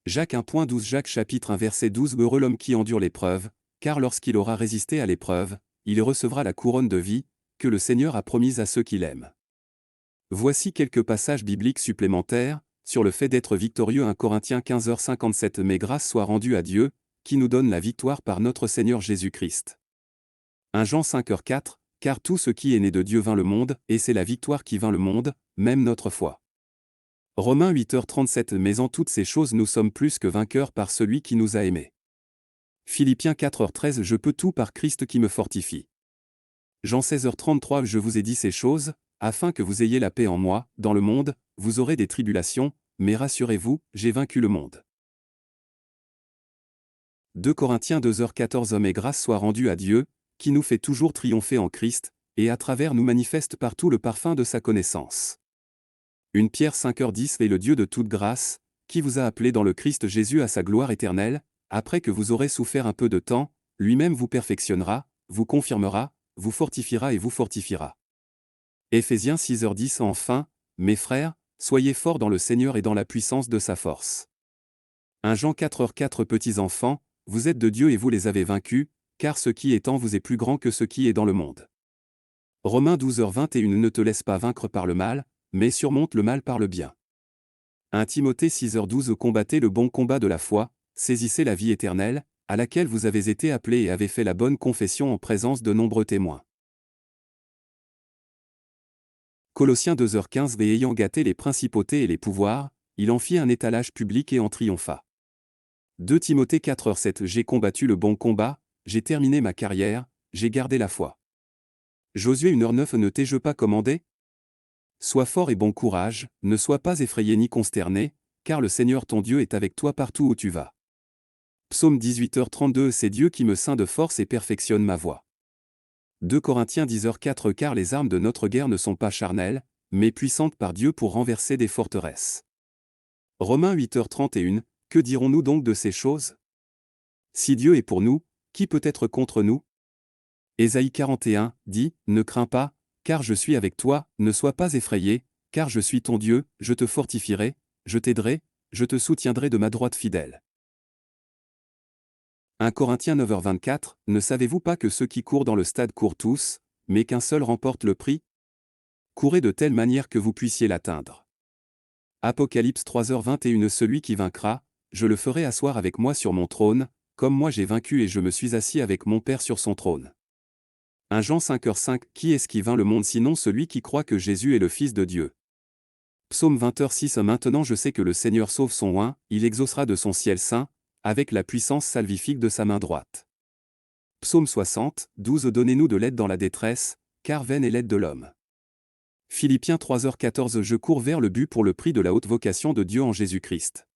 Jacques 1.12 Jacques chapitre 1 verset 12 Heureux l'homme qui endure l'épreuve, car lorsqu'il aura résisté à l'épreuve, il recevra la couronne de vie, que le Seigneur a promise à ceux qui l'aiment. Voici quelques passages bibliques supplémentaires, sur le fait d'être victorieux 1 Corinthiens 15h57 Mais grâce soit rendue à Dieu, qui nous donne la victoire par notre Seigneur Jésus-Christ. 1 Jean 5h4 Car tout ce qui est né de Dieu vainc le monde, et c'est la victoire qui vainc le monde, même notre foi. Romains 8h37 Mais en toutes ces choses nous sommes plus que vainqueurs par celui qui nous a aimés. Philippiens 4h13 Je peux tout par Christ qui me fortifie. Jean 16h33 Je vous ai dit ces choses, afin que vous ayez la paix en moi, dans le monde, vous aurez des tribulations, mais rassurez-vous, j'ai vaincu le monde. 2 Corinthiens 2h14 Homme et grâce soit rendue à Dieu, qui nous fait toujours triompher en Christ, et à travers nous manifeste partout le parfum de sa connaissance. 1 Pierre 5h10 Et le Dieu de toute grâce, qui vous a appelé dans le Christ Jésus à sa gloire éternelle, après que vous aurez souffert un peu de temps, lui-même vous perfectionnera, vous confirmera, vous fortifiera et vous fortifiera. Éphésiens 6h10 Enfin, mes frères, soyez forts dans le Seigneur et dans la puissance de sa force. 1 Jean 4h4 Petits enfants, vous êtes de Dieu et vous les avez vaincus, car ce qui est en vous est plus grand que ce qui est dans le monde. Romains 12h21 Ne te laisse pas vaincre par le mal, mais surmonte le mal par le bien. 1 Timothée 6h12 Combattez le bon combat de la foi, saisissez la vie éternelle, à laquelle vous avez été appelés et avez fait la bonne confession en présence de nombreux témoins. Colossiens 2h15 Et ayant gâté les principautés et les pouvoirs, il en fit un étalage public et en triompha. 2 Timothée 4h7 J'ai combattu le bon combat, j'ai terminé ma carrière, j'ai gardé la foi. Josué 1h9 Ne t'ai-je pas commandé ? Sois fort et bon courage, ne sois pas effrayé ni consterné, car le Seigneur ton Dieu est avec toi partout où tu vas. Psaume 18h32 C'est Dieu qui me ceint de force et perfectionne ma voie. 2 Corinthiens 10h4 Car les armes de notre guerre ne sont pas charnelles, mais puissantes par Dieu pour renverser des forteresses. Romains 8h31 Que dirons-nous donc de ces choses ? Si Dieu est pour nous, qui peut être contre nous ? Ésaïe 41 dit Ne crains pas, car je suis avec toi, ne sois pas effrayé, car je suis ton Dieu, je te fortifierai, je t'aiderai, je te soutiendrai de ma droite fidèle. 1 Corinthiens 9h24 Ne savez-vous pas que ceux qui courent dans le stade courent tous, mais qu'un seul remporte le prix ? Courez de telle manière que vous puissiez l'atteindre. Apocalypse 3h21 Celui qui vaincra, je le ferai asseoir avec moi sur mon trône, comme moi j'ai vaincu et je me suis assis avec mon Père sur son trône. 1 Jean 5h5 Qui est-ce qui vainc le monde sinon celui qui croit que Jésus est le Fils de Dieu ? Psaume 20h6 Maintenant je sais que le Seigneur sauve son oint, il exaucera de son ciel saint, avec la puissance salvifique de sa main droite. Psaume 60, 12 Donnez-nous de l'aide dans la détresse, car vaine est l'aide de l'homme. Philippiens 3h14 Je cours vers le but pour le prix de la haute vocation de Dieu en Jésus-Christ.